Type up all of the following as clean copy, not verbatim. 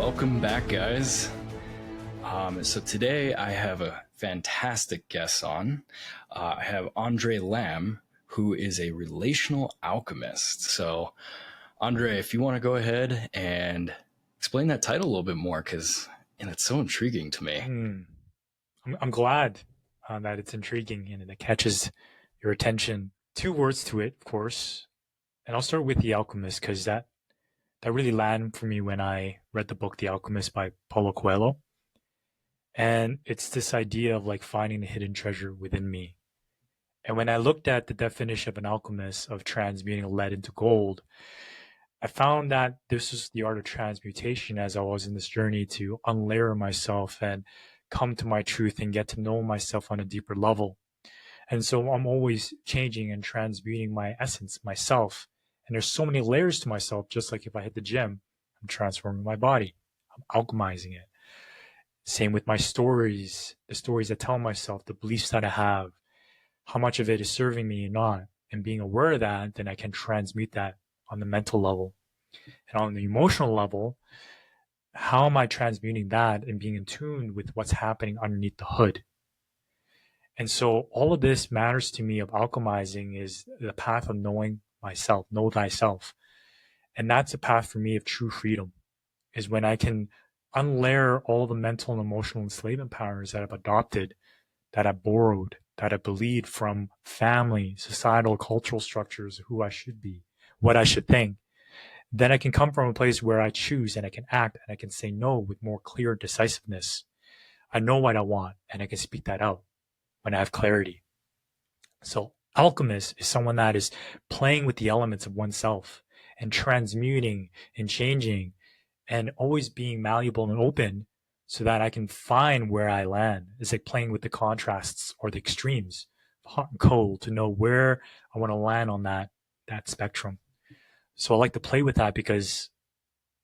Welcome back, guys. So today I have a fantastic guest on. I have Andre Lamb, who is a relational alchemist. So, Andre, if you want to go ahead and explain that title a little bit more, because it's so intriguing to me. I'm glad that it's intriguing and it catches your attention. Two words to it, of course, and I'll start with The Alchemist because that really landed for me when I read the book The Alchemist by Paulo Coelho. And it's this idea of like finding the hidden treasure within me. And when I looked at the definition of an alchemist of transmuting lead into gold, I found that this is the art of transmutation as I was in this journey to unlayer myself and come to my truth and get to know myself on a deeper level. And so I'm always changing and transmuting my essence, myself. And there's so many layers to myself, just like if I hit the gym, I'm transforming my body, I'm alchemizing it. Same with my stories, the stories I tell myself, the beliefs that I have, how much of it is serving me or not. And being aware of that, then I can transmute that on the mental level. And on the emotional level, how am I transmuting that and being in tune with what's happening underneath the hood? And so all of this matters to me of alchemizing is the path of knowing myself, know thyself. And that's a path for me of true freedom, is when I can unlayer all the mental and emotional enslavement powers that I've adopted, that I've borrowed, that I believed from family, societal, cultural structures, who I should be, what I should think. Then I can come from a place where I choose and I can act and I can say no with more clear decisiveness. I know what I want and I can speak that out when I have clarity. So alchemist is someone that is playing with the elements of oneself and transmuting and changing and always being malleable and open so that I can find where I land. It's like playing with the contrasts or the extremes, hot and cold, to know where I want to land on that spectrum. So I like to play with that because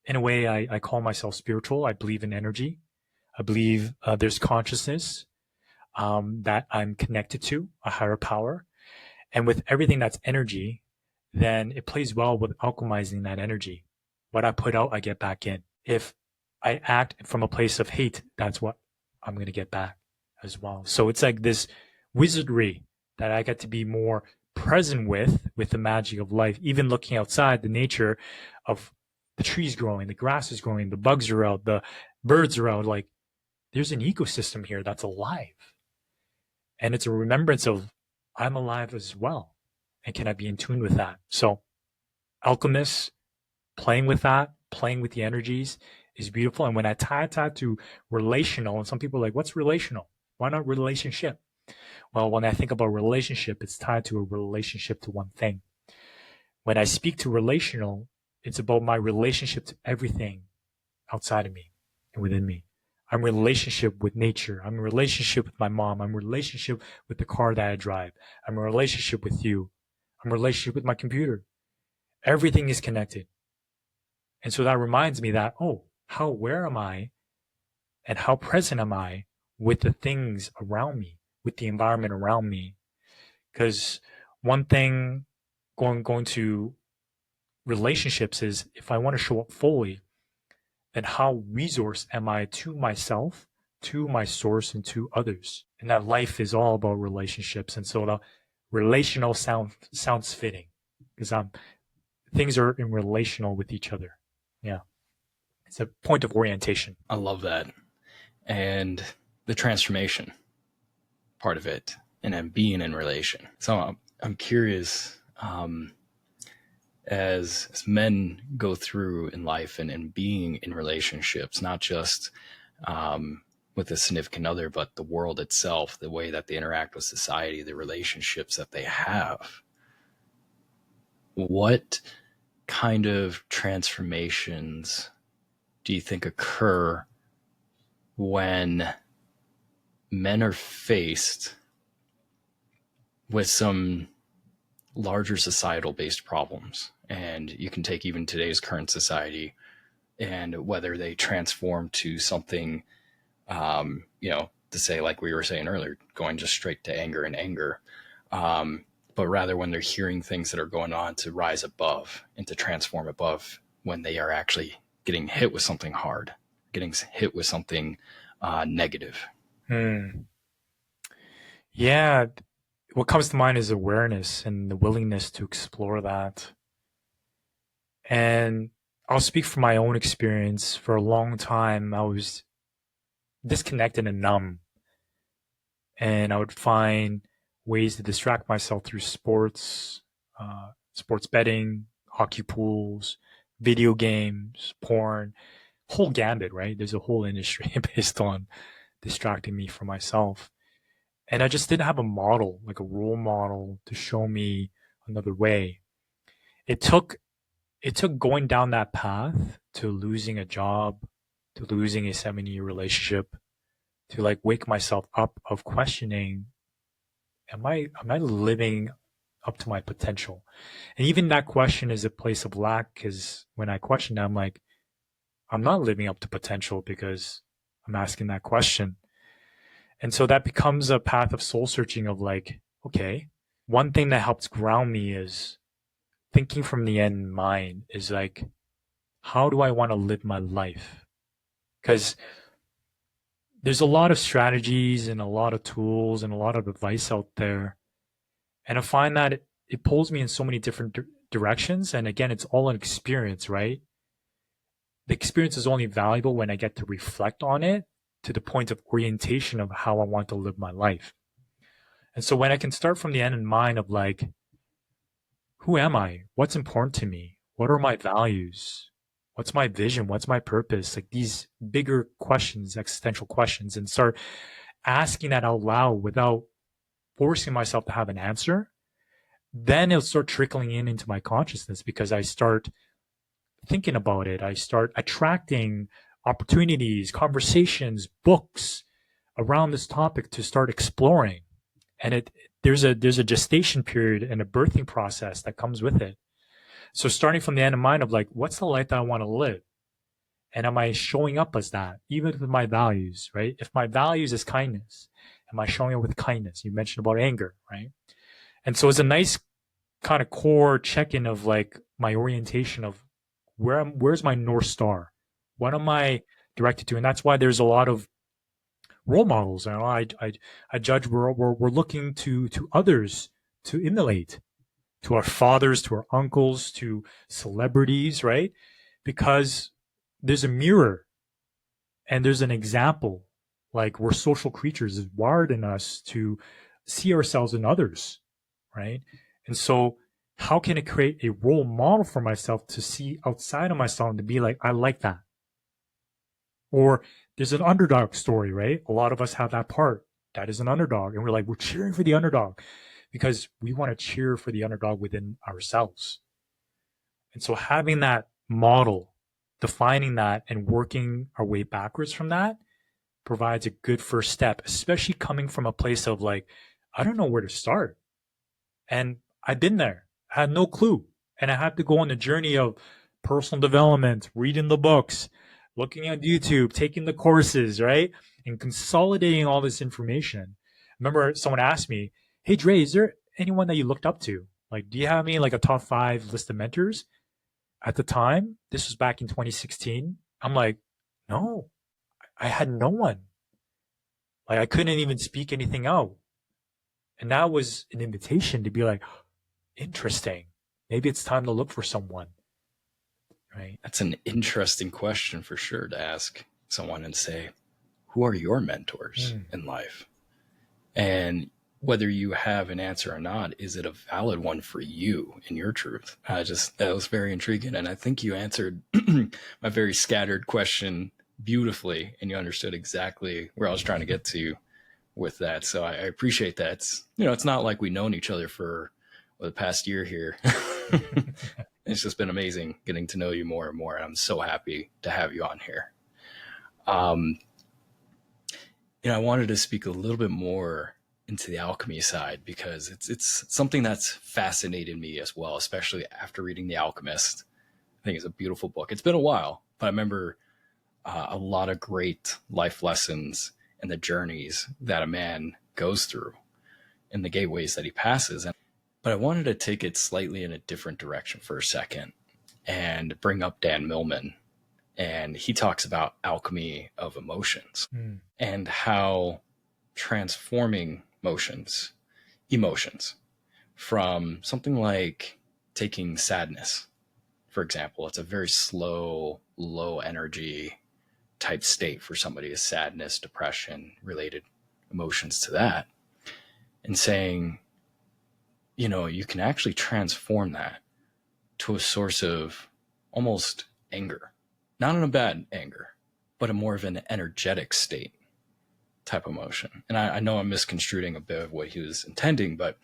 in a way I call myself spiritual. I believe in energy. I believe there's consciousness that I'm connected to, a higher power. And with everything that's energy, then it plays well with alchemizing that energy. What I put out, I get back in. If I act from a place of hate, that's what I'm going to get back as well. So it's like this wizardry that I get to be more present with the magic of life, even looking outside, the nature of the trees growing, the grass is growing, the bugs are out, the birds are out. Like there's an ecosystem here that's alive. And it's a remembrance of I'm alive as well. And can I be in tune with that? So alchemists, playing with that, playing with the energies is beautiful. And when I tie that to relational, and some people are like, what's relational? Why not relationship? Well, when I think about relationship, it's tied to a relationship to one thing. When I speak to relational, it's about my relationship to everything outside of me and within me. I'm in relationship with nature. I'm in relationship with my mom. I'm in relationship with the car that I drive. I'm in relationship with you. I'm in relationship with my computer. Everything is connected. And so that reminds me that, oh, how aware am I and how present am I with the things around me, with the environment around me? Because one thing going to relationships is if I want to show up fully, then how resource am I to myself, to my source, and to others? And that life is all about relationships. And so the relational sounds fitting because things are in relational with each other. Yeah. It's a point of orientation. I love that. And the transformation part of it, and then being in relation. So I'm curious, as men go through in life and being in relationships, not just with a significant other, but the world itself, the way that they interact with society, the relationships that they have. What kind of transformations do you think occur when men are faced with some larger societal based problems? And you can take even today's current society and whether they transform to something, to say, like we were saying earlier, going just straight to anger and anger. But rather when they're hearing things that are going on, to rise above and to transform above when they are actually getting hit with something hard. getting hit with something negative. Hmm. Yeah, what comes to mind is awareness and the willingness to explore that. And I'll speak from my own experience. For a long time, I was disconnected and numb, and I would find ways to distract myself through sports, sports betting, hockey pools, video games, porn, whole gambit, right? There's a whole industry based on distracting me from myself. And I just didn't have a model, like a role model to show me another way. It took it took going down that path to losing a job, to losing a 7-year relationship, to like wake myself up of questioning, am I living up to my potential? And even that question is a place of lack, because when I question that, I'm like, I'm not living up to potential because I'm asking that question. And so that becomes a path of soul searching of like, okay, one thing that helps ground me is thinking from the end in mind is like, how do I want to live my life? Because there's a lot of strategies and a lot of tools and a lot of advice out there. And I find that it pulls me in so many different directions. And again, it's all an experience, right? The experience is only valuable when I get to reflect on it to the point of orientation of how I want to live my life. And so when I can start from the end in mind of like, who am I? What's important to me? What are my values? What's my vision? What's my purpose? Like these bigger questions, existential questions, and start asking that out loud without forcing myself to have an answer, then it'll start trickling in into my consciousness because I start thinking about it. I start attracting opportunities, conversations, books around this topic to start exploring. And there's a gestation period and a birthing process that comes with it. So starting from the end in mind of like, what's the life that I want to live? And am I showing up as that? Even with my values, right? If my values is kindness, am I showing up with kindness? You mentioned about anger, right? And so it's a nice kind of core check-in of like my orientation of where's my North Star? What am I directed to? And that's why there's a lot of role models. And I judge we're looking to others to emulate, to our fathers, to our uncles, to celebrities, right? Because there's a mirror and there's an example. Like we're social creatures, it's wired in us to see ourselves in others, right? And so, how can it create a role model for myself to see outside of myself and to be like, I like that? Or there's an underdog story, right? A lot of us have that part that is an underdog, and we're like, we're cheering for the underdog because we want to cheer for the underdog within ourselves. And so, having that model, defining that, and working our way backwards from that provides a good first step, especially coming from a place of like, I don't know where to start. And I've been there, I had no clue. And I had to go on the journey of personal development, reading the books, looking at YouTube, taking the courses, right? And consolidating all this information. I remember someone asked me, hey, Dre, is there anyone that you looked up to? Like, do you have any like a top 5 list of mentors? At the time, this was back in 2016. I'm like, no, I had no one. Like, I couldn't even speak anything out. And that was an invitation to be like, interesting. Maybe it's time to look for someone, right? That's an interesting question for sure to ask someone and say, who are your mentors in life? And whether you have an answer or not, is it a valid one for you in your truth? That was very intriguing. And I think you answered my very scattered question beautifully, and you understood exactly where I was trying to get to with that. So I appreciate that. It's not like we've known each other for the past year here. It's just been amazing getting to know you more and more. And I'm so happy to have you on here. I wanted to speak a little bit more into the alchemy side because it's something that's fascinated me as well, especially after reading The Alchemist. I think it's a beautiful book. It's been a while, but I remember a lot of great life lessons and the journeys that a man goes through and the gateways that he passes. But I wanted to take it slightly in a different direction for a second and bring up Dan Millman And he talks about alchemy of emotions Mm. and how transforming emotions from something like taking sadness, for example. It's a very slow, low energy type state for somebody is sadness, depression, related emotions to that. And saying, you can actually transform that to a source of almost anger, not in a bad anger, but a more of an energetic state type emotion. And I know I'm misconstruing a bit of what he was intending, but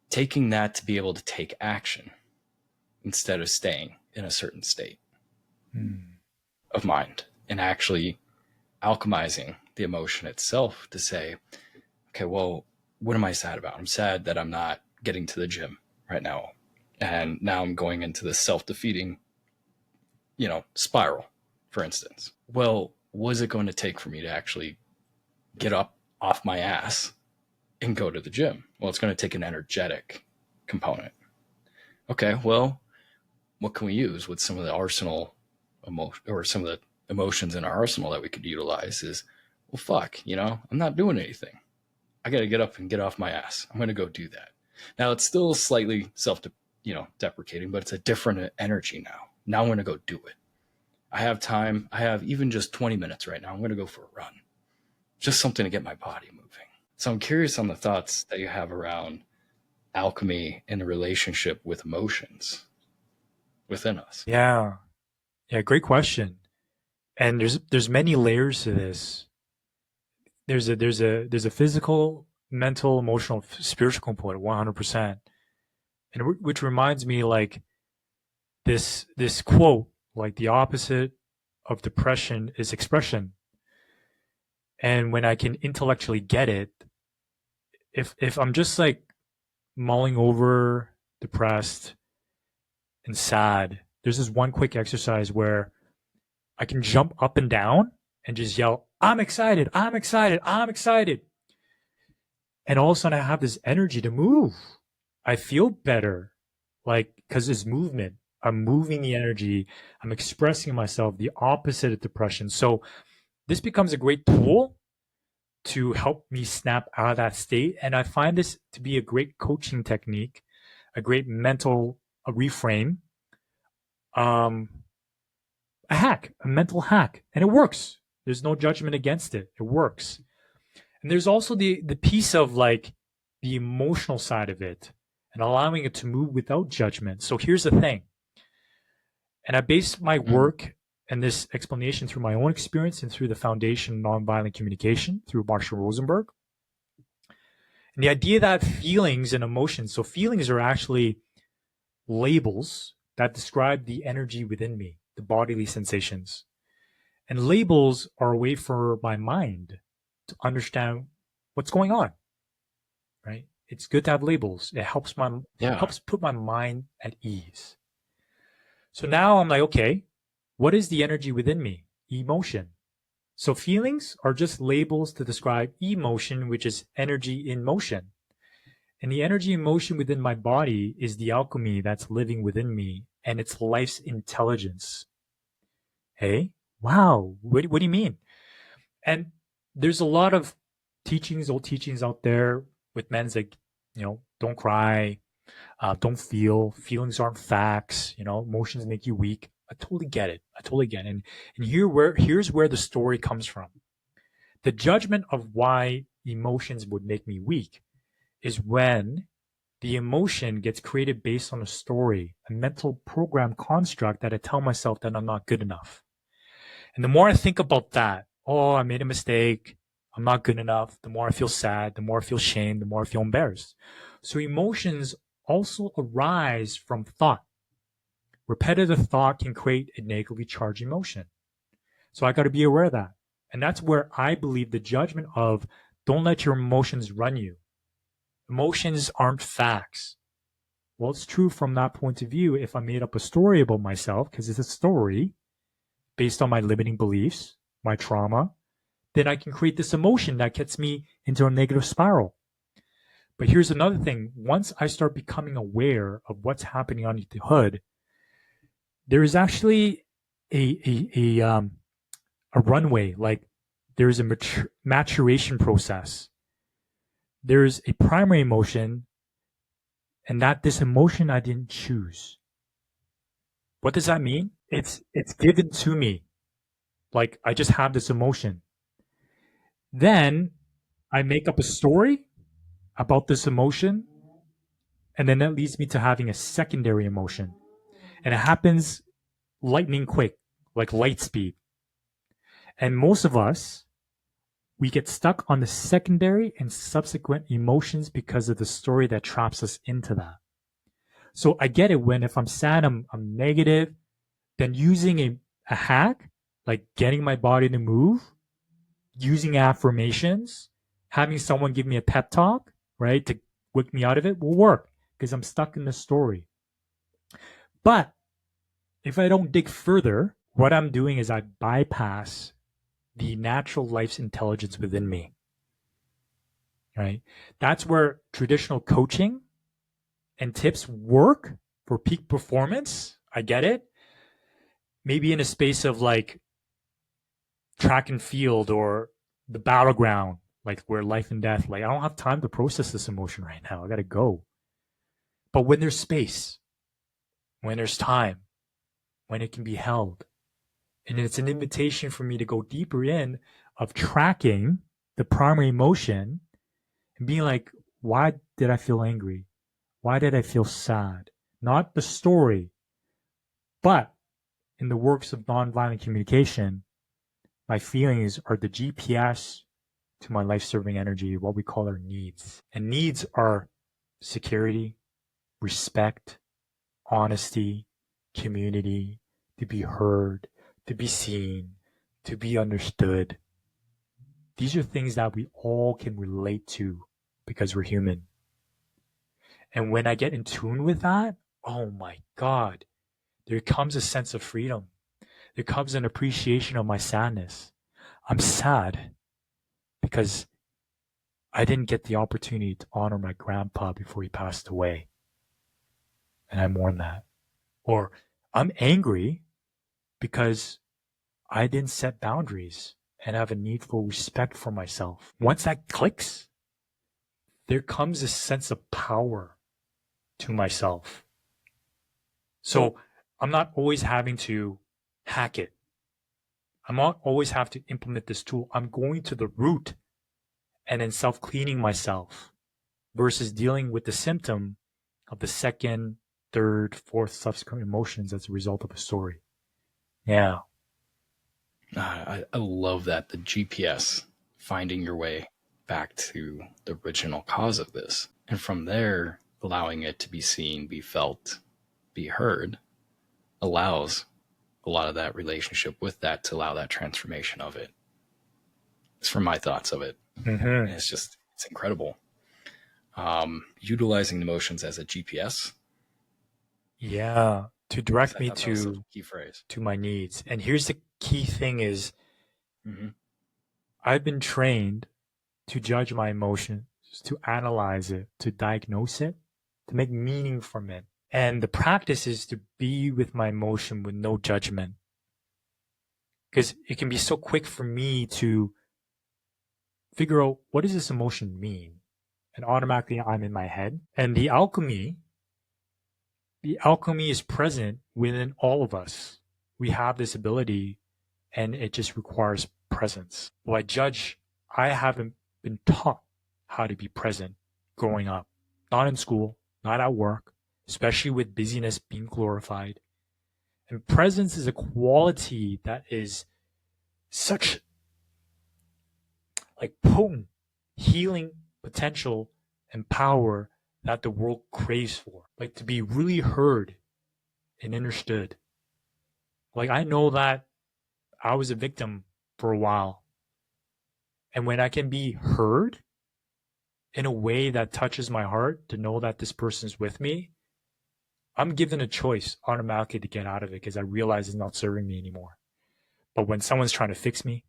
taking that to be able to take action instead of staying in a certain state Mm. of mind and actually alchemizing the emotion itself to say, okay, well, what am I sad about? I'm sad that I'm not getting to the gym right now. And now I'm going into this self-defeating, spiral, for instance. Well, what is it going to take for me to actually get up off my ass and go to the gym? Well, it's going to take an energetic component. Okay, well, what can we use with some of the arsenal or some of the emotions in our arsenal that we could utilize is, well, fuck, I'm not doing anything. I got to get up and get off my ass. I'm going to go do that. Now it's still slightly deprecating, but it's a different energy now. Now I'm going to go do it. I have time. I have even just 20 minutes right now. I'm going to go for a run. Just something to get my body moving. So I'm curious on the thoughts that you have around alchemy and the relationship with emotions within us. Yeah. Yeah, great question. And there's many layers to this. There's a physical, mental, emotional, spiritual component, 100%. And which reminds me, like, this quote, like, the opposite of depression is expression. And when I can intellectually get it, if I'm just like mulling over, depressed and sad, there's this one quick exercise where I can jump up and down and just yell, I'm excited, I'm excited, I'm excited. And all of a sudden I have this energy to move. I feel better, like, because it's movement. I'm moving the energy. I'm expressing myself, the opposite of depression. So this becomes a great tool to help me snap out of that state. And I find this to be a great coaching technique, a great mental reframe, um, a hack, a mental hack. And it works. There's no judgment against it. It works. And there's also the piece of, like, the emotional side of it and allowing it to move without judgment. So here's the thing. And I base my work and this explanation through my own experience and through the Foundation of Nonviolent Communication through Marshall Rosenberg. And the idea that feelings and emotions, so feelings are actually labels that describe the energy within me, the bodily sensations. And labels are a way for my mind to understand what's going on, right? It's good to have labels. It helps put my mind at ease. So now I'm like, okay, what is the energy within me? Emotion. So feelings are just labels to describe emotion, which is energy in motion. And the energy in motion within my body is the alchemy that's living within me, and it's life's intelligence. Hey, wow, what do you mean? And there's a lot of old teachings out there with men's like, don't cry, don't feel. Feelings aren't facts. Emotions make you weak. I totally get it. And here's where the story comes from. The judgment of why emotions would make me weak is when the emotion gets created based on a story, a mental program construct that I tell myself that I'm not good enough. And the more I think about that, oh, I made a mistake, I'm not good enough, the more I feel sad, the more I feel shame, the more I feel embarrassed. So emotions also arise from thought. Repetitive thought can create a negatively charged emotion. So I got to be aware of that. And that's where I believe the judgment of don't let your emotions run you. Emotions aren't facts. Well, it's true from that point of view. If I made up a story about myself, because it's a story based on my limiting beliefs, my trauma, then I can create this emotion that gets me into a negative spiral. But here's another thing. Once I start becoming aware of what's happening underneath the hood, there is actually a runway. Like there's a maturation process. There's a primary emotion, and that this emotion I didn't choose. What does that mean? It's given to me. Like I just have this emotion. Then I make up a story about this emotion, and then that leads me to having a secondary emotion. And it happens lightning quick, like light speed. And most of us, we get stuck on the secondary and subsequent emotions because of the story that traps us into that. So I get it when if I'm sad, I'm negative, then using a hack, like getting my body to move, using affirmations, having someone give me a pep talk, right, to wake me out of it will work because I'm stuck in the story. But if I don't dig further, what I'm doing is I bypass the natural life's intelligence within me, right? That's where traditional coaching and tips work for peak performance. I get it. Maybe in a space of like track and field or the battleground, like where life and death, like I don't have time to process this emotion right now. I got to go. But when there's space, when there's time, when it can be held, and it's an invitation for me to go deeper in of tracking the primary emotion and being like, why did I feel angry? Why did I feel sad? Not the story, but in the works of nonviolent communication, my feelings are the GPS to my life-serving energy, what we call our needs. And needs are security, respect, honesty, community, to be heard, to be seen, to be understood. These are things that we all can relate to because we're human. And when I get in tune with that, oh my God, there comes a sense of freedom. There comes an appreciation of my sadness. I'm sad because I didn't get the opportunity to honor my grandpa before he passed away. And I mourn that. Or I'm angry because I didn't set boundaries and have a need for respect for myself. Once that clicks, there comes a sense of power to myself. So I'm not always having to hack it. I'm not always have to implement this tool. I'm going to the root and then self-cleaning myself versus dealing with the symptom of the second, third, fourth subsequent emotions as a result of a story. Yeah. I love that. The GPS, finding your way back to the original cause of this. And from there, allowing it to be seen, be felt, be heard, allows a lot of that relationship with that to allow that transformation of it. It's from my thoughts of it. Mm-hmm. And it's incredible. Utilizing emotions as a GPS. Yeah. To direct me to key phrase to my needs. And here's the key thing is I've been trained to judge my emotions, to analyze it, to diagnose it, to make meaning from it. And the practice is to be with my emotion with no judgment. Because it can be so quick for me to figure out what does this emotion mean? And automatically I'm in my head. And the alchemy is present within all of us. We have this ability and it just requires presence. Well, I haven't been taught how to be present growing up, not in school, not at work, especially with busyness being glorified. And presence is a quality that is such like potent healing potential and power that the world craves for. Like to be really heard and understood. Like I know that I was a victim for a while. And when I can be heard in a way that touches my heart to know that this person's with me, I'm given a choice automatically to get out of it because I realize it's not serving me anymore. But when someone's trying to fix me,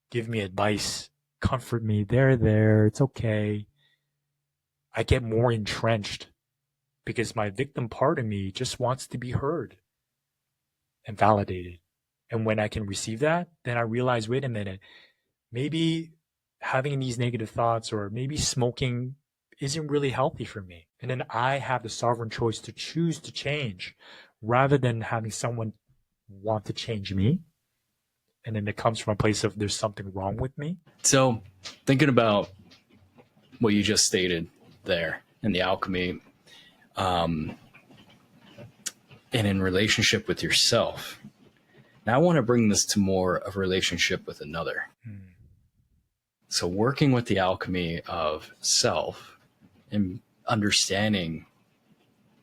give me advice, comfort me, they're there, it's okay, I get more entrenched because my victim part of me just wants to be heard and validated. And when I can receive that, then I realize, wait a minute, maybe having these negative thoughts or maybe smoking isn't really healthy for me. And then I have the sovereign choice to choose to change rather than having someone want to change me. And then it comes from a place of there's something wrong with me. So, thinking about what you just stated there in the alchemy, and in relationship with yourself, now I want to bring this to more of a relationship with another. So, working with the alchemy of self and understanding,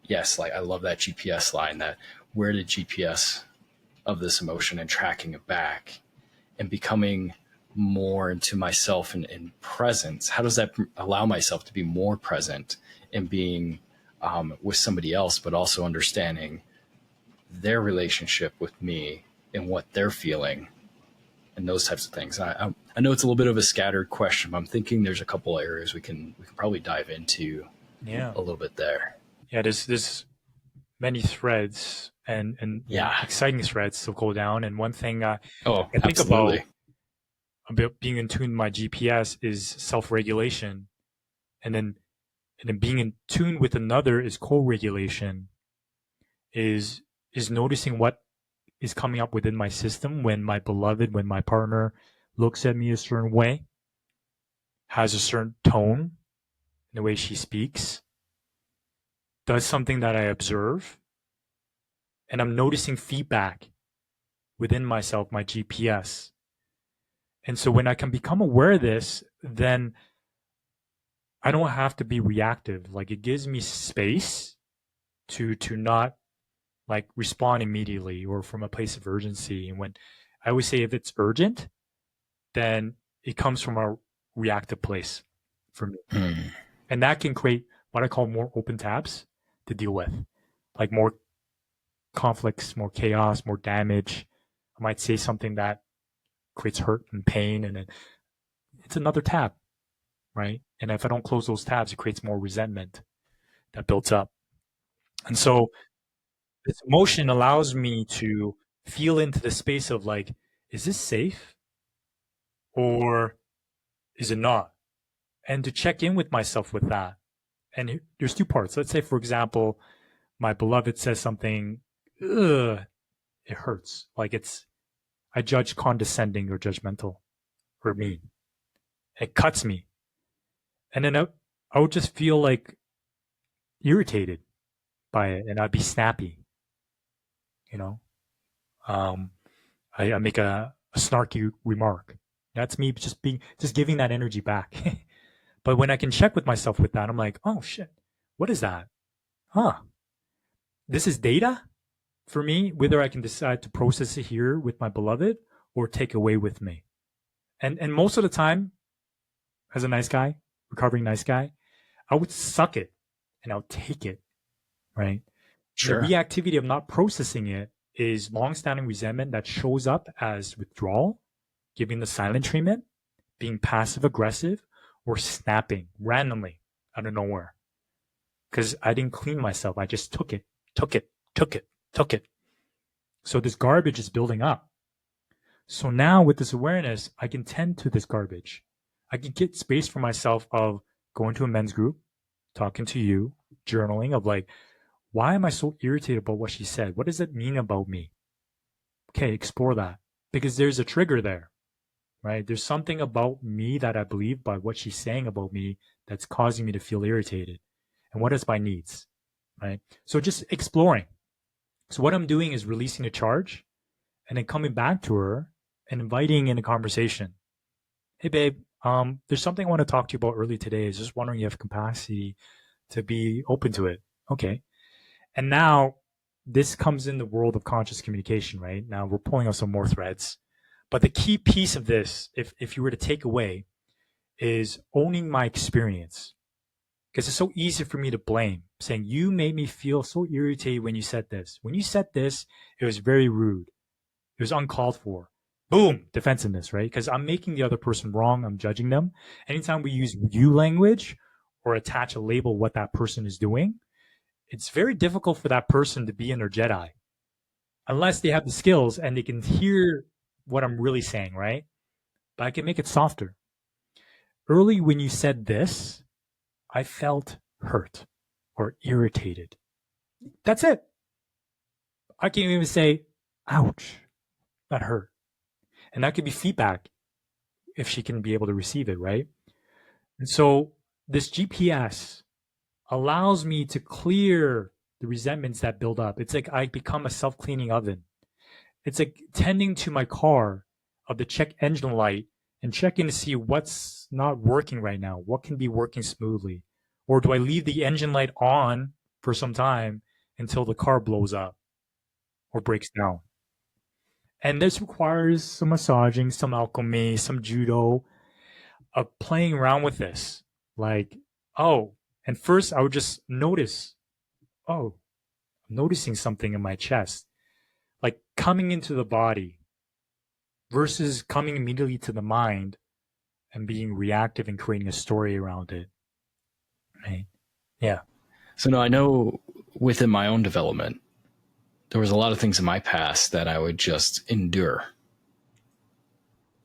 yes, like I love that GPS line, that where did GPS of this emotion and tracking it back and becoming more into myself and presence. How does that allow myself to be more present and being with somebody else, but also understanding their relationship with me and what they're feeling and those types of things. I know it's a little bit of a scattered question, but I'm thinking there's a couple areas we can probably dive into Yeah. a little bit there. Yeah, there's many threads and Yeah. exciting threads to go down. And one thing I think Absolutely. about being in tune with my GPS is self-regulation. And then being in tune with another is co-regulation, is noticing what is coming up within my system when my beloved, when my partner looks at me a certain way, has a certain tone in the way she speaks, does something that I observe, and I'm noticing feedback within myself, my GPS. And so when I can become aware of this, then I don't have to be reactive. Like it gives me space to not like respond immediately or from a place of urgency. And when I always say if it's urgent, then it comes from a reactive place for me. And that can create what I call more open tabs to deal with, like more conflicts, more chaos, more damage. I might say something that creates hurt and pain, and it's another tab, right? And if I don't close those tabs, it creates more resentment that builds up. And so this emotion allows me to feel into the space of like, is this safe or is it not? And to check in with myself with that. And there's two parts. Let's say, for example, my beloved says something, ugh, it hurts. Like I judge condescending or judgmental or mean. It cuts me. And then I would just feel like irritated by it and I'd be snappy, you know? Um, I make a snarky remark. That's me just giving that energy back. But when I can check with myself with that, I'm like, oh shit, what is that? Huh. This is data for me, whether I can decide to process it here with my beloved or take away with me. And most of the time, as a nice guy, recovering nice guy, I would suck it and I'll take it, right? Sure. The reactivity of not processing it is long-standing resentment that shows up as withdrawal, giving the silent treatment, being passive aggressive, or snapping randomly out of nowhere. Because I didn't clean myself. I just took it. So this garbage is building up. So now with this awareness, I can tend to this garbage. I can get space for myself of going to a men's group, talking to you, journaling of like, why am I so irritated about what she said? What does it mean about me? Okay, explore that. Because there's a trigger there, right? There's something about me that I believe by what she's saying about me that's causing me to feel irritated. And what is my needs, right? So just exploring. So what I'm doing is releasing a charge and then coming back to her and inviting in a conversation. Hey, babe, there's something I want to talk to you about early today. I was just wondering if you have capacity to be open to it. Okay. And now this comes in the world of conscious communication, right? Now we're pulling out some more threads. But the key piece of this, if you were to take away, is owning my experience. Because it's so easy for me to blame, saying, you made me feel so irritated when you said this. When you said this, it was very rude. It was uncalled for. Boom, defensiveness, right? Because I'm making the other person wrong. I'm judging them. Anytime we use you language or attach a label what that person is doing, it's very difficult for that person to be in their Jedi. unless they have the skills and they can hear what I'm really saying, right? But I can make it softer. Early when you said this, I felt hurt or irritated. That's it. I can't even say, ouch, that hurt. And that could be feedback if she can be able to receive it, right? And so this GPS allows me to clear the resentments that build up. It's like I become a self-cleaning oven. It's like tending to my car of the check engine light and checking to see what's not working right now, what can be working smoothly. Or do I leave the engine light on for some time until the car blows up or breaks down? And this requires some massaging, some alchemy, some judo, of playing around with this. Like, oh, and first I would just notice, oh, I'm noticing something in my chest, like coming into the body versus coming immediately to the mind and being reactive and creating a story around it. Right? Yeah. So no, I know within my own development, there was a lot of things in my past that I would just endure.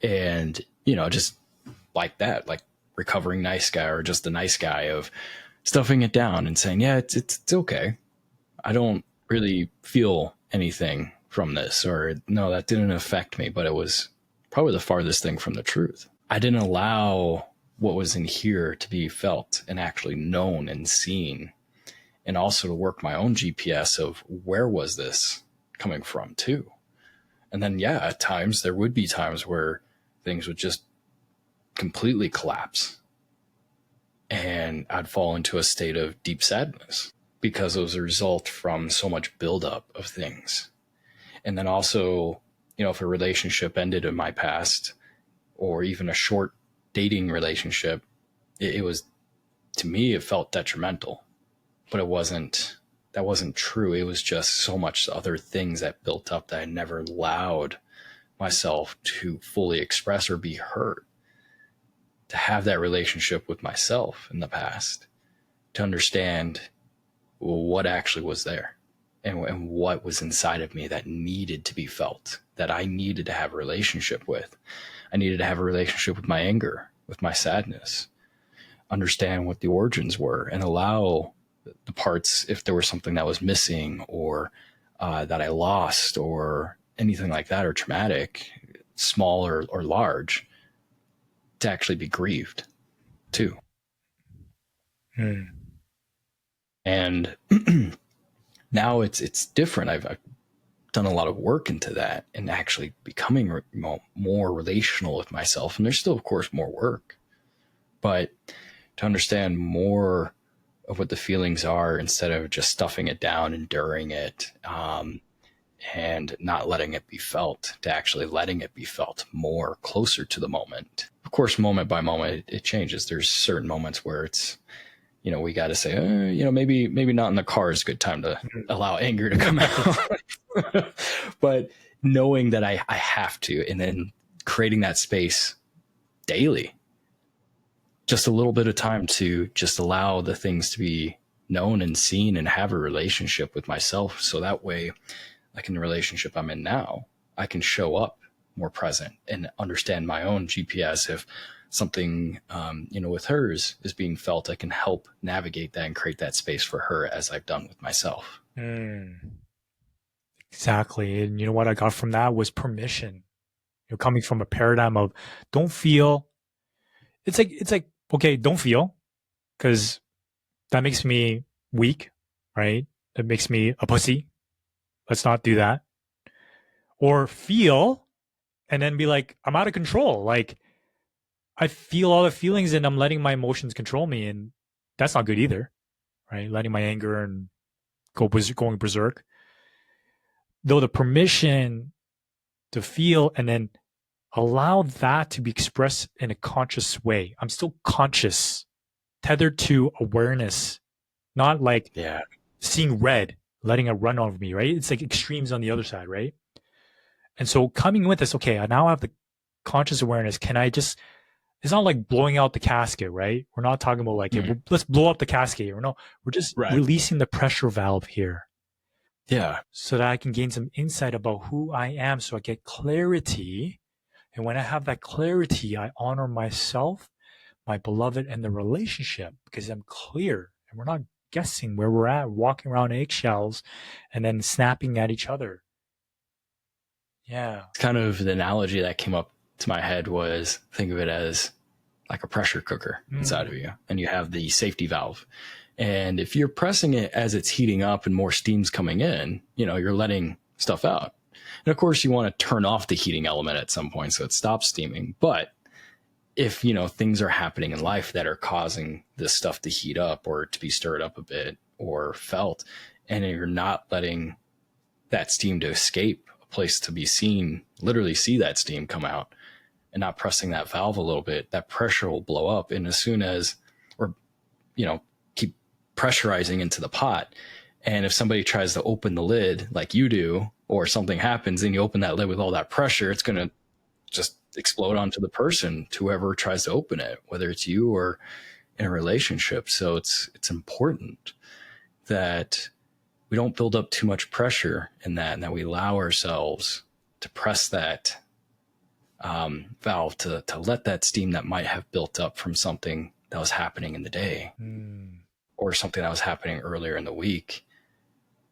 And, just like that, like recovering nice guy or just a nice guy of stuffing it down and saying, yeah, it's okay. I don't really feel anything from this, or no, that didn't affect me, but it was probably the farthest thing from the truth. I didn't allow what was in here to be felt and actually known and seen, and also to work my own GPS of where was this coming from too. And then, yeah, at times there would be times where things would just completely collapse and I'd fall into a state of deep sadness because it was a result from so much buildup of things. And then also, if a relationship ended in my past or even a short dating relationship, it was, to me, it felt detrimental, but that wasn't true. It was just so much other things that built up that I never allowed myself to fully express or be heard. To have that relationship with myself in the past, to understand what actually was there and what was inside of me that needed to be felt, that I needed to have a relationship with. I needed to have a relationship with my anger, with my sadness, understand what the origins were, and allow the parts, if there was something that was missing or that I lost or anything like that, or traumatic, small or large, to actually be grieved too. And now it's different. I've done a lot of work into that and actually becoming more relational with myself. And there's still, of course, more work, but to understand more of what the feelings are instead of just stuffing it down, enduring it, and not letting it be felt, to actually letting it be felt more closer to the moment. Of course, moment by moment, it changes. There's certain moments where it's, we got to say, maybe not in the car is a good time to allow anger to come out. But knowing that I have to, and then creating that space daily, just a little bit of time to just allow the things to be known and seen and have a relationship with myself. So that way, like in the relationship I'm in now, I can show up more present and understand my own GPS. If something, with hers is being felt, I can help navigate that and create that space for her as I've done with myself. Exactly. And you know what I got from that was permission. Coming from a paradigm of don't feel. It's like, okay, don't feel, because that makes me weak, right? That makes me a pussy. Let's not do that. Or feel and then be like, I'm out of control. Like, I feel all the feelings and I'm letting my emotions control me. And that's not good either, right? Letting my anger and going berserk. Though the permission to feel and then allow that to be expressed in a conscious way. I'm still conscious, tethered to awareness, not like seeing red, letting it run over me, right? It's like extremes on the other side, right? And so coming with this, okay, I now have the conscious awareness. Can I just, it's not like blowing out the casket, right? We're not talking about like, hey, let's blow up the casket. We're just releasing the pressure valve here. Yeah. so that I can gain some insight about who I am, so I get clarity. And when I have that clarity, I honor myself, my beloved, and the relationship, because I'm clear and we're not guessing where we're at, walking around eggshells and then snapping at each other. Yeah. It's kind of the analogy that came up to my head was, think of it as like a pressure cooker inside of you, and you have the safety valve. And if you're pressing it as it's heating up and more steam's coming in, you're letting stuff out. And of course, you want to turn off the heating element at some point so it stops steaming. But if, things are happening in life that are causing this stuff to heat up or to be stirred up a bit or felt, and you're not letting that steam to escape, a place to be seen, literally see that steam come out, and not pressing that valve a little bit, that pressure will blow up. And as soon as, or, keep pressurizing into the pot. And if somebody tries to open the lid like you do, or something happens and you open that lid with all that pressure, it's going to just explode onto the person, to whoever tries to open it, whether it's you or in a relationship. So it's important that we don't build up too much pressure in that, and that we allow ourselves to press that valve to let that steam that might have built up from something that was happening in the day or something that was happening earlier in the week.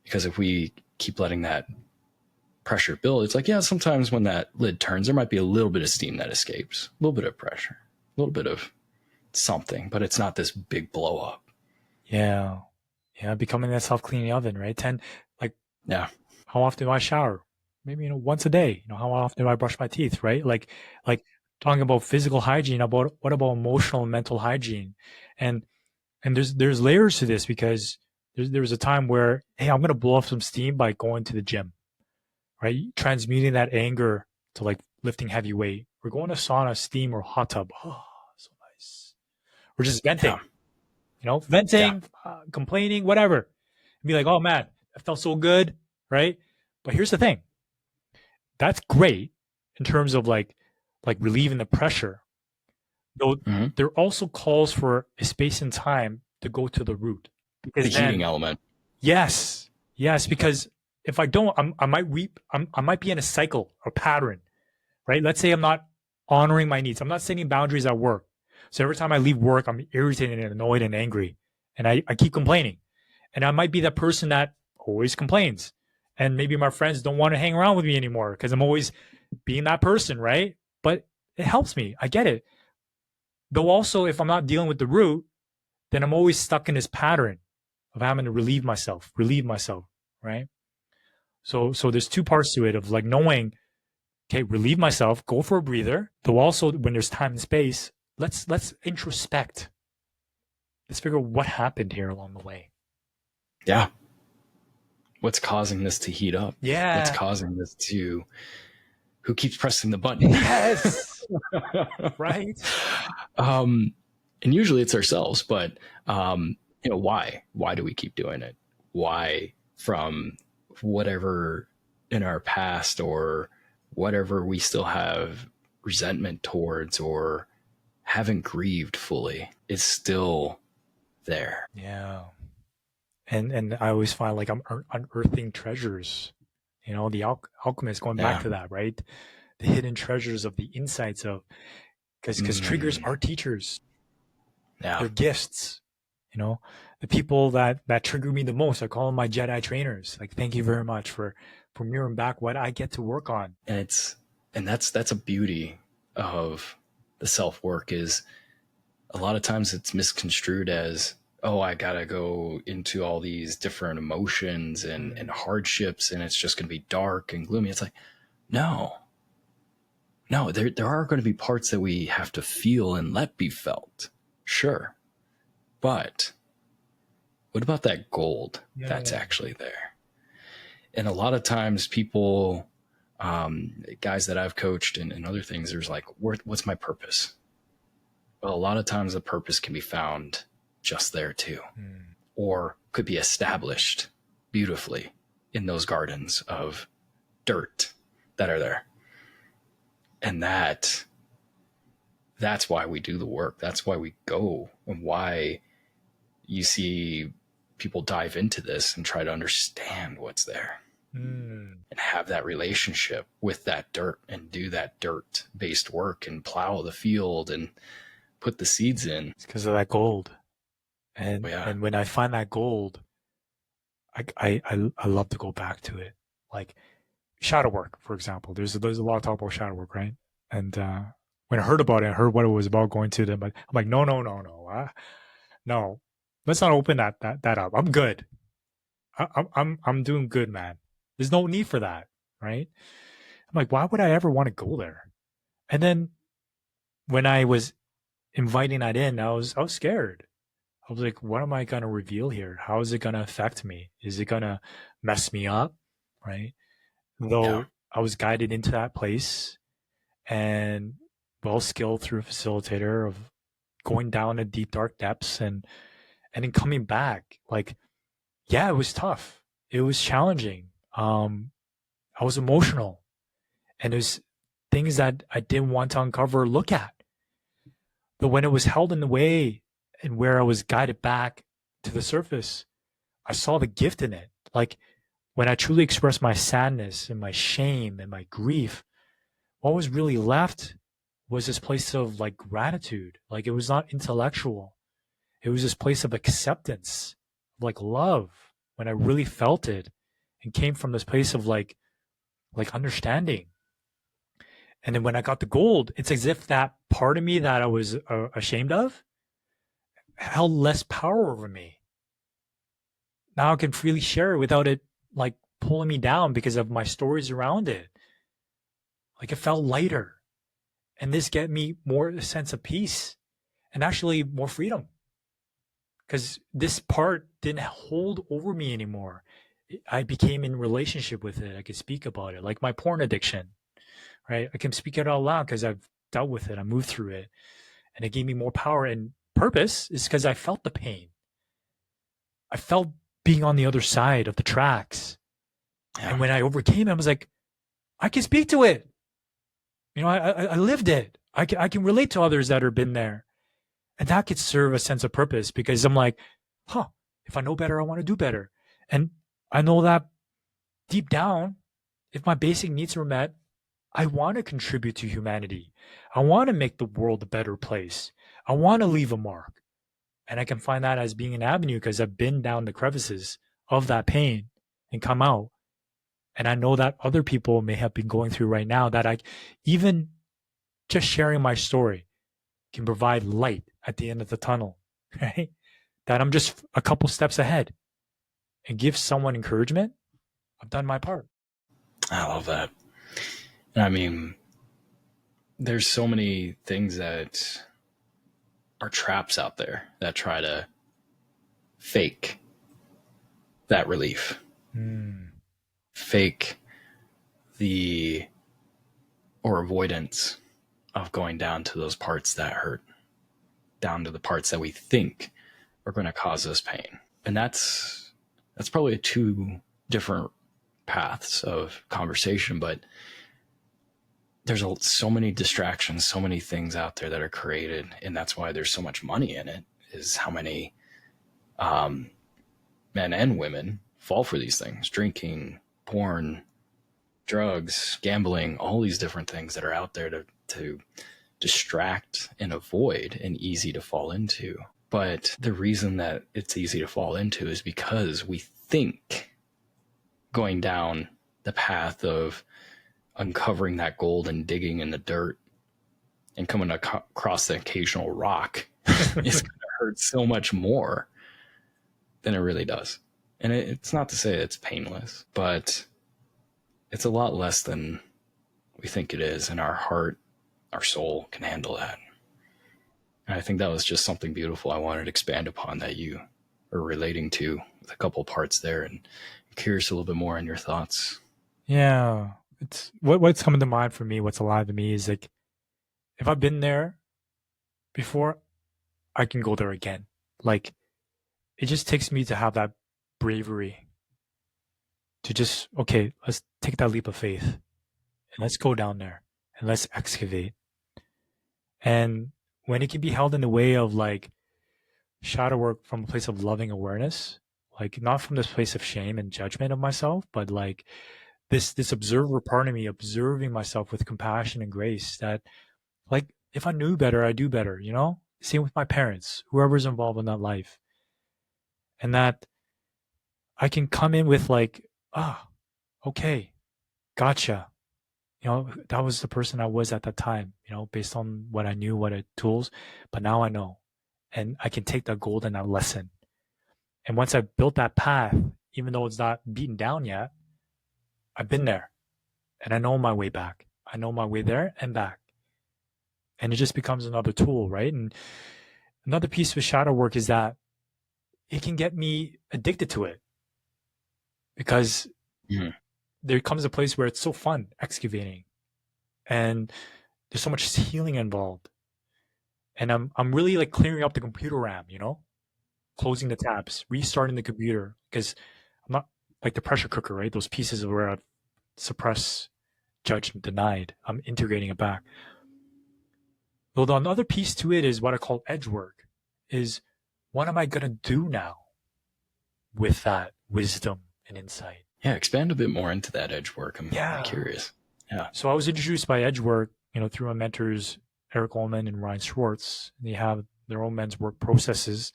Because if we keep letting that pressure build, it's like, yeah, sometimes when that lid turns, there might be a little bit of steam that escapes, a little bit of pressure, a little bit of something, but it's not this big blow up. Yeah. Yeah. Becoming that self-cleaning oven, right? Yeah. How often do I shower? Maybe, once a day. How often do I brush my teeth, right? Like talking about physical hygiene, about what about emotional and mental hygiene? And there's layers to this, because there was a time where, hey, I'm gonna blow off some steam by going to the gym, right? Transmuting that anger to like lifting heavy weight. We're going to sauna, steam, or hot tub. Oh, so nice. We're just venting, Yeah. Yeah. venting, complaining, whatever. And be like, oh man, that felt so good, right? But here's the thing. That's great in terms of like relieving the pressure. Though there also calls for a space and time to go to the root. The Because heating then, element. yes, because if I don't, I might weep. I might be in a cycle or pattern, right? Let's say I'm not honoring my needs. I'm not setting boundaries at work. So every time I leave work, I'm irritated and annoyed and angry. And I keep complaining. And I might be that person that always complains. And maybe my friends don't want to hang around with me anymore because I'm always being that person, right? But it helps me. I get it. Though also, if I'm not dealing with the root, then I'm always stuck in this pattern of having to relieve myself, right? So there's two parts to it, of like knowing, okay, relieve myself, go for a breather. Though also, when there's time and space, let's introspect. Let's figure out what happened here along the way. Yeah. What's causing this to heat up? Yeah. What's causing this to, who keeps pressing the button? Yes. Right. And usually it's ourselves, but why do we keep doing it? Why, from whatever in our past or whatever we still have resentment towards or haven't grieved fully, is still there. Yeah. And I always find like I'm unearthing treasures. The alchemist, going back to that, right? The hidden treasures of the insights of, because triggers are teachers. Yeah. They're gifts. The people that trigger me the most, I call them my Jedi trainers. Like, thank you very much for mirroring back what I get to work on. And that's a beauty of the self-work, is a lot of times it's misconstrued as, oh, I gotta go into all these different emotions and hardships, and it's just gonna be dark and gloomy. It's like, no, there are going to be parts that we have to feel and let be felt. Sure. But what about that gold that's actually there? And a lot of times people, guys that I've coached and other things, there's like, what's my purpose? Well, a lot of times the purpose can be found just there too, or could be established beautifully in those gardens of dirt that are there. And that's why we do the work. That's why we go, and why you see people dive into this and try to understand what's there Mm. and have that relationship with that dirt and do that dirt based work and plow the field and put the seeds in. It's because of that gold. And Yeah. and when I find that gold, I love to go back to it. Like shadow work, for example. There's a lot of talk about shadow work, right? And when I heard about it, I heard what it was about going to them. But I'm like, no, no, no, no, no. Let's not open that up. I'm good. I'm doing good, man. There's no need for that, right? I'm like, why would I ever want to go there? And then when I was inviting that in, I was scared. I was like, what am I gonna reveal here? How is it gonna affect me? Is it gonna mess me up? Right? Yeah. Though I was guided into that place and well skilled through a facilitator of going down to deep dark depths and then coming back. Like, yeah, it was tough. It was challenging. I was emotional. And there's things that I didn't want to uncover or look at. But when it was held in the way and where I was guided back to the surface, I saw the gift in it. Like when I truly expressed my sadness and my shame and my grief, what was really left was this place of like gratitude. Like it was not intellectual. It was this place of acceptance, like love, when I really felt it and came from this place of like understanding. And then when I got the gold, it's as if that part of me that I was ashamed of held less power over me. Now I can freely share it without it like pulling me down because of my stories around it. Like it felt lighter. And this gave me more a sense of peace and actually more freedom. Because this part didn't hold over me anymore. I became in relationship with it. I could speak about it, like my porn addiction, right? I can speak it out loud because I've dealt with it. I moved through it, and it gave me more power and purpose. Is because I felt the pain. I felt being on the other side of the tracks, Yeah. and when I overcame it, I was like, I can speak to it. You know, I lived it. I can relate to others that have been there, and that could serve a sense of purpose because I'm like, huh, if I know better, I want to do better. And I know that deep down, if my basic needs were met, I want to contribute to humanity. I want to make the world a better place. I want to leave a mark. And I can find that as being an avenue because I've been down the crevices of that pain and come out. And I know that other people may have been going through right now that I even just sharing my story can provide light at the end of the tunnel, right? That I'm just a couple steps ahead and give someone encouragement. I've done my part. I love that. And I mean, there's so many things that are traps out there that try to fake that relief, fake the or avoidance of going down to those parts that hurt, down to the parts that we think are going to cause us pain. And that's probably two different paths of conversation, but there's so many distractions, so many things out there that are created, and that's why there's so much money in it, is how many men and women fall for these things: drinking, porn, drugs, gambling, all these different things that are out there to distract and avoid and easy to fall into. But the reason that it's easy to fall into is because we think going down the path of uncovering that gold and digging in the dirt and coming across the occasional rock is going to hurt so much more than it really does. And it's not to say it's painless, but it's a lot less than we think it is. And our heart, our soul can handle that. And I think that was just something beautiful I wanted to expand upon that you are relating to with a couple parts there. And I'm curious a little bit more on your thoughts. Yeah. It's what's coming to mind for me, what's alive to me is like if I've been there before, I can go there again. Like it just takes me to have that bravery to just, okay, let's take that leap of faith and let's go down there and let's excavate. And when it can be held in the way of like shadow work from a place of loving awareness like not from this place of shame and judgment of myself, but like this observer part of me observing myself with compassion and grace that like if I knew better, I do better, you know? Same with my parents, whoever's involved in that life. And that I can come in with like, ah, okay, gotcha. You know, that was the person I was at that time, you know, based on what I knew, what I tools, but now I know. And I can take that gold and that lesson. And once I've built that path, even though it's not beaten down yet, I've been there and I know my way back. I know my way there and back. And it just becomes another tool, right? And another piece with shadow work is that it can get me addicted to it because Mhm. there comes a place where it's so fun excavating and there's so much healing involved. And I'm really like clearing up the computer RAM, you know, closing the tabs, restarting the computer because I'm not like the pressure cooker, right? Those pieces where I've suppressed, judged, and denied. I'm integrating it back. Though the another piece to it is what I call edge work. Is what am I gonna do now with that wisdom and insight? Yeah, expand a bit more into that edge work. I'm Yeah. curious. Yeah. So I was introduced by Edgework, you know, through my mentors Eric Ullman and Ryan Schwartz. They have their own men's work processes,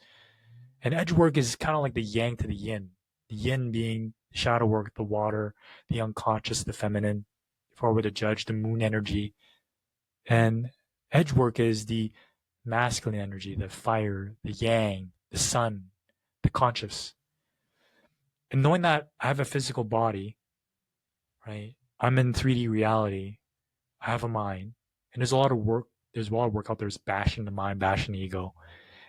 and Edgework is kind of like the yang to the yin. The yin being shadow work, the water, the unconscious, the feminine. If I were to judge the moon energy, and Edgework is the masculine energy, the fire, the yang, the sun, the conscious. And knowing that I have a physical body, right? I'm in 3D reality. I have a mind, and there's a lot of work. There's a lot of work out there. There's bashing the mind, bashing the ego.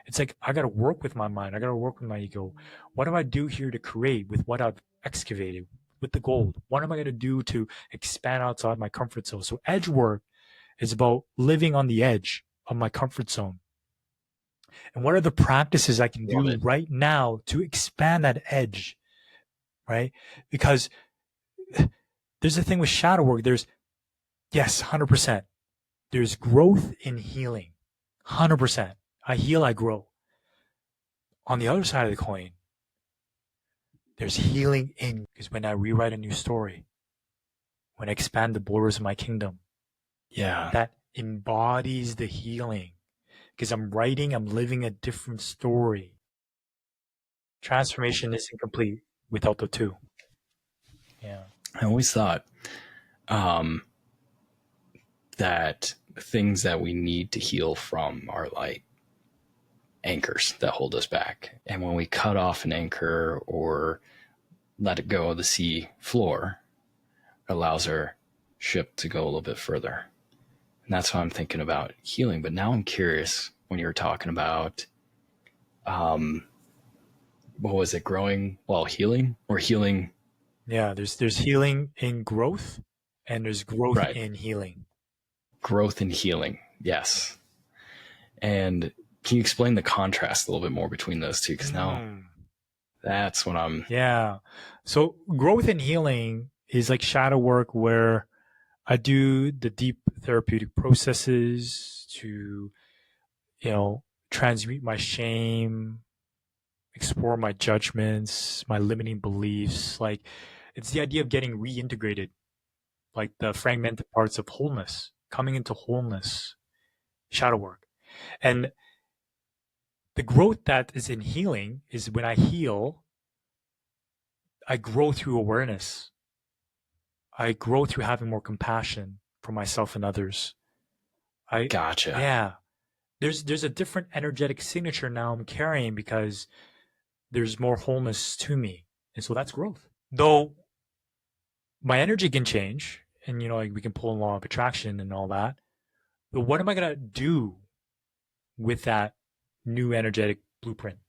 It's like I got to work with my mind. I got to work with my ego. What do I do here to create with what I've excavated with the gold? What am I going to do to expand outside my comfort zone? So edge work is about living on the edge of my comfort zone. And what are the practices I can Love do it. right now to expand that edge, right? Because there's a thing with shadow work. There's, yes, 100%. There's growth in healing. 100%. I heal, I grow. On the other side of the coin, there's healing in, because when I rewrite a new story, when I expand the borders of my kingdom, Yeah. that embodies the healing. Because I'm living a different story. Transformation isn't complete without the two. Yeah. I always thought um, that things that we need to heal from are like anchors that hold us back. And when we cut off an anchor or let it go of the sea floor, it allows our ship to go a little bit further. And that's why I'm thinking about healing. But now I'm curious when you were talking about um, what was it, growing while healing or healing? Yeah, there's healing in growth and there's growth Right. in healing. Growth and healing. Yes. And can you explain the contrast a little bit more between those two? Because now that's what I'm. Yeah. So growth and healing is like shadow work where I do the deep therapeutic processes to, you know, transmute my shame, explore my judgments, my limiting beliefs. Like it's the idea of getting reintegrated, like the fragmented parts of wholeness, coming into wholeness, shadow work. And the growth that is in healing is when I heal, I grow through awareness. I grow through having more compassion for myself and others. Gotcha. Yeah. There's a different energetic signature now I'm carrying because there's more wholeness to me. And so that's growth. Though my energy can change and you know, like we can pull in law of attraction and all that. But what am I gonna do with that new energetic blueprint?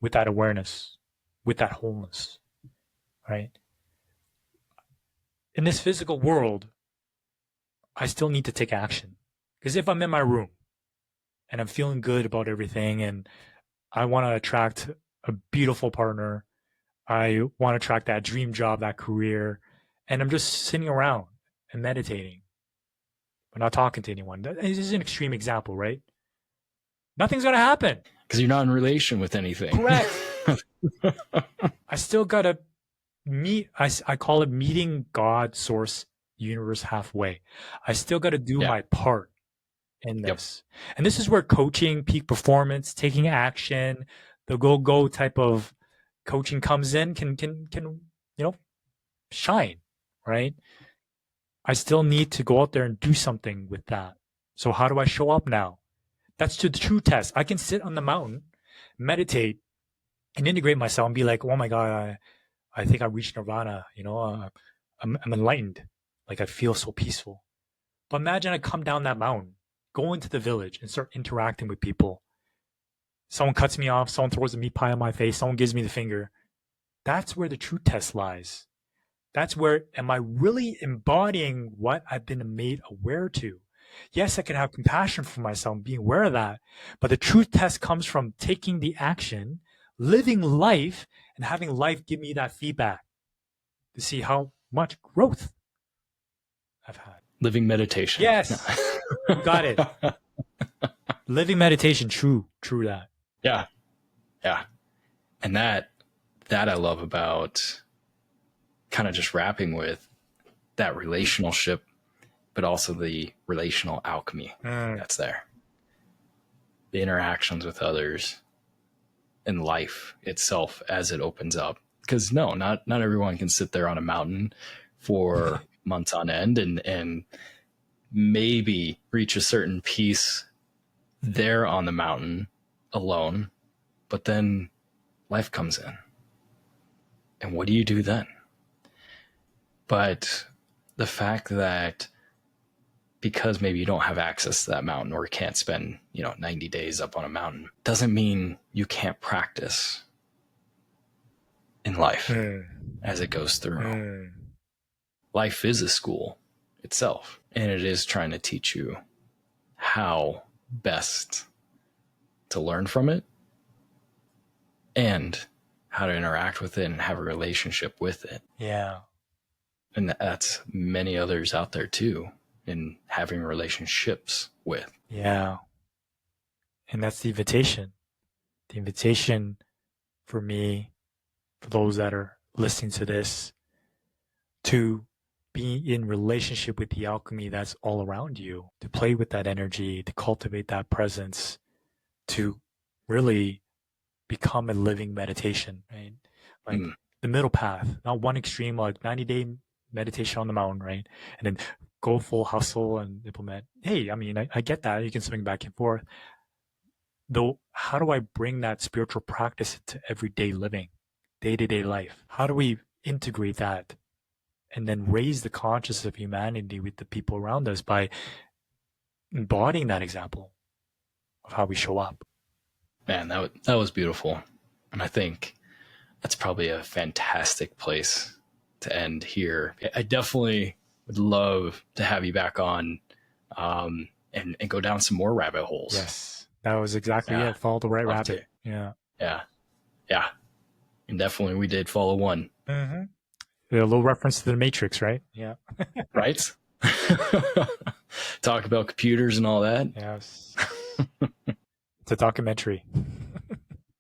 With that awareness, with that wholeness, right? In this physical world, I still need to take action. Because if I'm in my room and I'm feeling good about everything and I want to attract a beautiful partner, I want to attract that dream job, that career, and I'm just sitting around and meditating, but not talking to anyone. This is an extreme example, right? Nothing's going to happen. Because you're not in relation with anything. Correct. I still gotta meet, I call it meeting God, source, universe halfway. I still gotta do Yeah. my part in Yep. this. And this is where coaching, peak performance, taking action, the go type of coaching comes in, can, you know, shine, right? I still need to go out there and do something with that. So how do I show up now? That's the true test. I can sit on the mountain, meditate, and integrate myself and be like, oh my God, I think I reached nirvana. I'm enlightened. Like I feel so peaceful. But imagine I come down that mountain, go into the village and start interacting with people. Someone cuts me off, someone throws a meat pie on my face, someone gives me the finger. That's where the true test lies. That's where, am I really embodying what I've been made aware to? Yes, I can have compassion for myself and being aware of that. But the true test comes from taking the action, living life, and having life give me that feedback to see how much growth I've had. Living meditation. Yes, you got it. Living meditation, true that. Yeah. Yeah. And that I love about kind of just wrapping with that relationship, but also the relational alchemy that's there. The interactions with others and life itself as it opens up. Because no, not everyone can sit there on a mountain for months on end and maybe reach a certain peace there on the mountain alone. But then life comes in. And what do you do then? But the fact that because maybe you don't have access to that mountain or can't spend 90 days up on a mountain doesn't mean you can't practice in life as it goes through. Life is a school itself, and it is trying to teach you how best to learn from it and how to interact with it and have a relationship with it. Yeah. And that's many others out there too, in having relationships with. Yeah. And that's the invitation. The invitation for me, for those that are listening to this, to be in relationship with the alchemy that's all around you, to play with that energy, to cultivate that presence, to really become a living meditation, right? Like the middle path, not one extreme, like 90-day meditation on the mountain, right? And then go full hustle and implement. Hey, I mean, I get that. You can swing back and forth. Though, how do I bring that spiritual practice into everyday living, day-to-day life? How do we integrate that and then raise the consciousness of humanity with the people around us by embodying that example of how we show up? Man, that was beautiful. And I think that's probably a fantastic place to end here. I definitely would love to have you back on and go down some more rabbit holes. Yes, that was exactly it. Follow the right rabbit. To. Yeah. Yeah. And definitely we did follow one. A little reference to the Matrix, right? Yeah. Right? Talk about computers and all that. Yes. It's a documentary.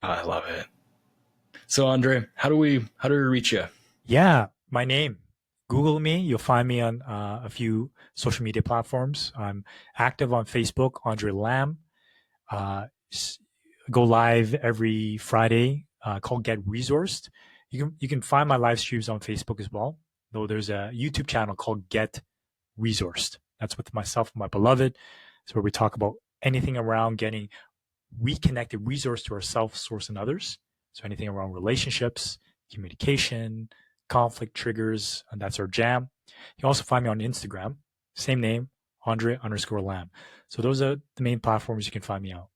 I love it. So Andre, how do we reach you? Yeah, my name. Google me. You'll find me on a few social media platforms. I'm active on Facebook, Andre Lam. Go live every Friday called Get Resourced. You can find my live streams on Facebook as well. Though there's a YouTube channel called Get Resourced. That's with myself and my beloved. It's where we talk about anything around getting reconnected resource to ourselves, source, and others. So anything around relationships, communication, conflict triggers, and that's our jam. You can also find me on Instagram, same name, Andre_Lam. So those are the main platforms you can find me out.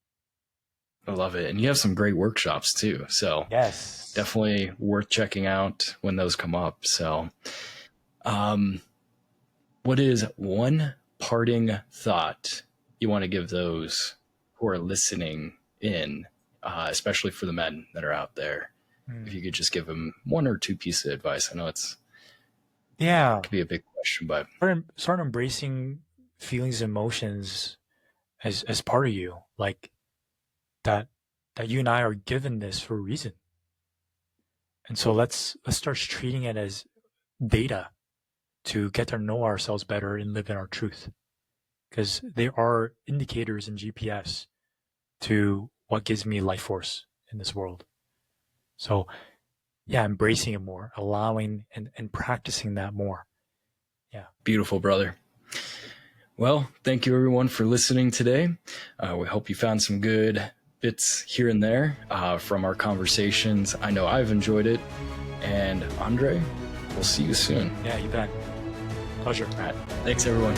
I love it. And you have some great workshops too. So yes, definitely worth checking out when those come up. So what is one parting thought you want to give those who are listening in, especially for the men that are out there? If you could just give them one or two pieces of advice. I know it could be a big question, but start embracing feelings and emotions as part of you, like that you and I are given this for a reason. And so let's start treating it as data to get to know ourselves better and live in our truth. Because they are indicators and GPS to what gives me life force in this world. So yeah, embracing it more, allowing and practicing that more. Yeah. Beautiful, brother. Well, thank you everyone for listening today. We hope you found some good bits here and there from our conversations. I know I've enjoyed it. And Andre, we'll see you soon. Yeah, you bet. Pleasure. All right. Thanks, everyone.